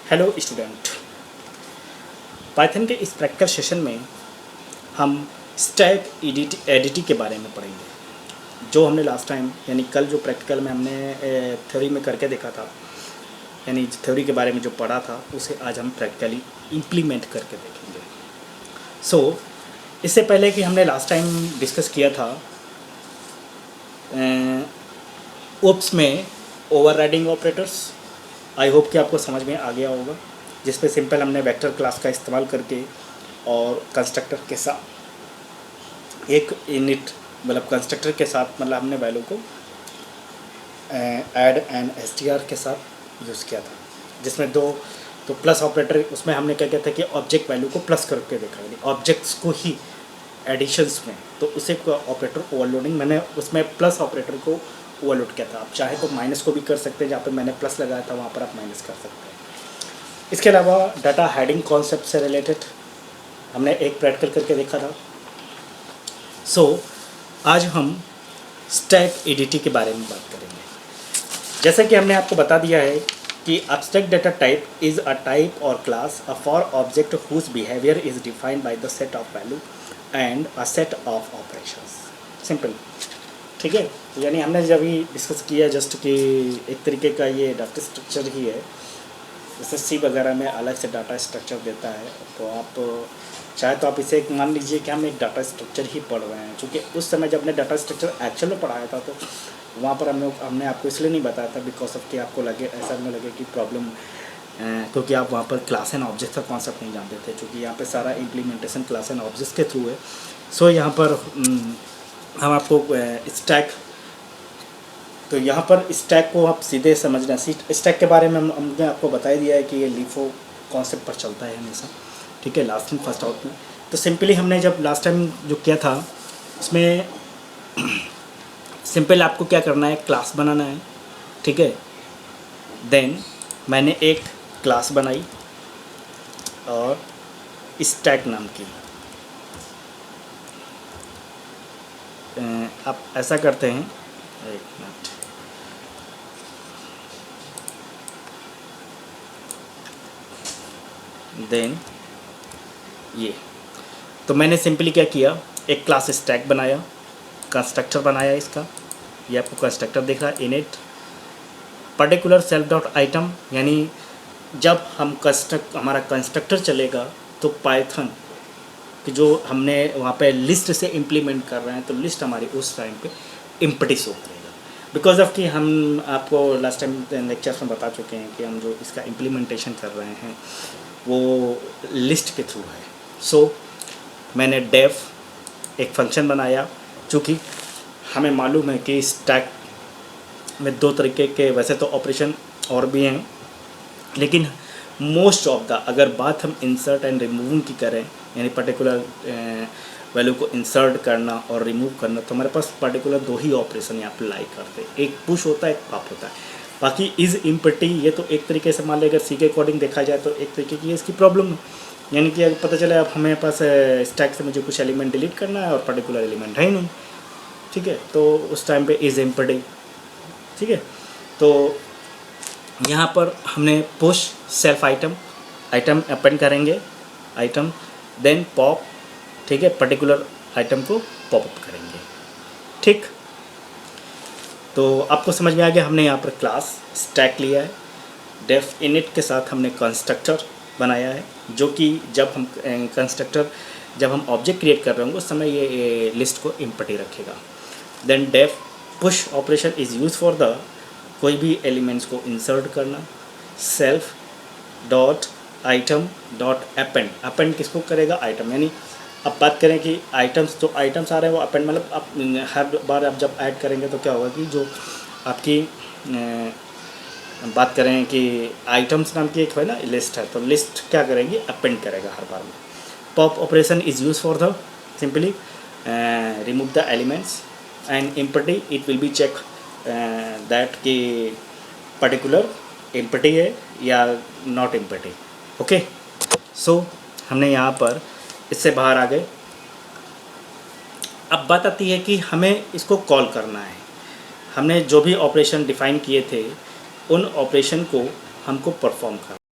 Hello student, Python के इस practical session में हम स्टैक एडिटिंग के बारे में पढ़ेंगे। जो हमने लास्ट टाइम यानी कल जो प्रैक्टिकल में हमने थ्योरी में करके देखा था, यानी थ्योरी के बारे में जो पढ़ा था उसे आज हम प्रैक्टिकली इम्प्लीमेंट करके देखेंगे। इससे पहले कि हमने लास्ट टाइम डिस्कस किया था ओप्स में ओवरराइडिंग ऑपरेटर्स। आई होप कि आपको समझ में आ गया होगा, जिस पे सिंपल हमने वेक्टर क्लास का इस्तेमाल करके और कंस्ट्रक्टर के साथ एक इनिट मतलब कंस्ट्रक्टर के साथ मतलब हमने वैल्यू को ऐड एंड str के साथ यूज़ किया था, जिसमें दो तो प्लस ऑपरेटर उसमें हमने क्या किया था कि ऑब्जेक्ट वैल्यू को प्लस करके देखा, यानी ऑब्जेक्ट्स को ही एडिशंस में, तो उसे ऑपरेटर ओवरलोडिंग मैंने उसमें प्लस ऑपरेटर को ओवरलोड किया था। आप चाहे तो माइनस को भी कर सकते हैं, जहाँ पे मैंने प्लस लगाया था वहाँ पर आप माइनस कर सकते हैं। इसके अलावा डाटा हेडिंग कॉन्सेप्ट से रिलेटेड हमने एक प्रैक्टिकल करके देखा था। आज हम स्टैक एडिटिंग के बारे में बात करेंगे। जैसे कि हमने आपको बता दिया है कि abstract data type is a type or class for object whose behavior is defined by the set of value and a set of operations। Simple, ठीक है। यानी हमने जब भी डिस्कस किया जस्ट कि एक तरीके का ये डाटा स्ट्रक्चर ही है, जैसे सी वगैरह में अलग से डाटा स्ट्रक्चर देता है, तो आप चाहे तो आप इसे एक मान लीजिए कि हम एक डाटा स्ट्रक्चर ही पढ़ रहे हैं। चूँकि उस समय जब हमने डाटा स्ट्रक्चर एक्चुअल में पढ़ाया था तो वहाँ पर हमने आपको इसलिए नहीं बताया था बिकॉज ऑफ कि आपको लगे ऐसा नहीं लगे कि प्रॉब्लम, क्योंकि आप वहाँ पर क्लास एंड ऑब्जेक्ट का कॉन्सेप्ट नहीं जानते थे। चूँकि यहाँ पे सारा इम्प्लीमेंटेशन क्लास एंड ऑब्जेक्ट्स के थ्रू है। यहाँ पर हम आपको स्टैक, तो यहाँ पर स्टैक को आप सीधे समझना। स्टैक के बारे में हमने आपको बता दिया है कि ये लीफो कॉन्सेप्ट पर चलता है हमेशा, ठीक है, लास्ट इन फर्स्ट आउट में। तो सिंपली हमने जब लास्ट टाइम जो किया था उसमें सिंपल आपको क्या करना है, क्लास बनाना है, ठीक है। देन मैंने एक क्लास बनाई और स्टैक नाम की। आप ऐसा करते हैं, एक मिनट, देन ये तो मैंने सिंपली क्या किया, एक क्लास स्टैक बनाया, कंस्ट्रक्टर बनाया इसका। ये आपको कंस्ट्रक्टर दिख रहा है, init particular self dot item, यानी जब हम हमारा कंस्ट्रक्टर चलेगा तो पाइथन कि जो हमने वहाँ पे लिस्ट से इम्प्लीमेंट कर रहे हैं तो लिस्ट हमारी उस टाइम पे एम्प्टी शो करेगा। बिकॉज ऑफ कि हम आपको लास्ट टाइम लेक्चर्स में बता चुके हैं कि हम जो इसका इम्प्लीमेंटेशन कर रहे हैं वो लिस्ट के थ्रू है। मैंने डेफ एक फंक्शन बनाया। चूँकि हमें मालूम है कि स्टैक में दो तरीके के वैसे तो ऑपरेशन और भी हैं, लेकिन मोस्ट ऑफ द अगर बात हम इंसर्ट एंड रिमूविंग की करें, यानी पर्टिकुलर वैल्यू को इंसर्ट करना और रिमूव करना, तो हमारे पास पर्टिकुलर दो ही ऑपरेशन यहाँ पर लाई करते हैं, एक पुश होता है, एक पॉप होता है। बाकी इज़ इम्पटी ये तो एक तरीके से मान लें अगर सी के अकॉर्डिंग देखा जाए तो एक तरीके की इसकी प्रॉब्लम है। यानी कि अगर पता चले अब हमें पास स्टैक से मुझे कुछ एलिमेंट डिलीट करना है और पर्टिकुलर एलिमेंट है ही नहीं, ठीक है, तो उस टाइम पे इज़ इम्पटी, ठीक है। तो यहाँ पर हमने पुश सेल्फ आइटम अपेंड करेंगे, आइटम देन पॉप, ठीक है, पर्टिकुलर आइटम को पॉप अप करेंगे, ठीक। तो आपको समझ में आ गया, हमने यहाँ पर क्लास स्टैक लिया है, डेफ इनिट के साथ हमने कंस्ट्रक्टर बनाया है, जो कि जब हम कंस्ट्रक्टर जब हम ऑब्जेक्ट क्रिएट कर रहे होंगे उस समय ये लिस्ट को इम्पटी रखेगा। Then def push operation is use for the कोई भी एलिमेंट्स को इंसर्ट करना। Self dot item dot append किसको करेगा, आइटम। यानी अब बात करें कि आइटम्स जो आइटम्स आ रहे हैं वो अपेंड मतलब आप हर बार आप जब ऐड करेंगे तो क्या होगा कि जो आपकी बात करें कि आइटम्स नाम की एक है ना लिस्ट है, तो लिस्ट क्या करेंगी, अपेंड करेगा हर बार में। Pop operation is use for the simply remove the elements and empty it will be check that कि पर्टिकुलर एम्प्टी है या नॉट एम्प्टी, ओके। हमने यहाँ पर इससे बाहर आ गए। अब बात आती है कि हमें इसको कॉल करना है। हमने जो भी ऑपरेशन डिफ़ाइन किए थे उन ऑपरेशन को हमको परफॉर्म करना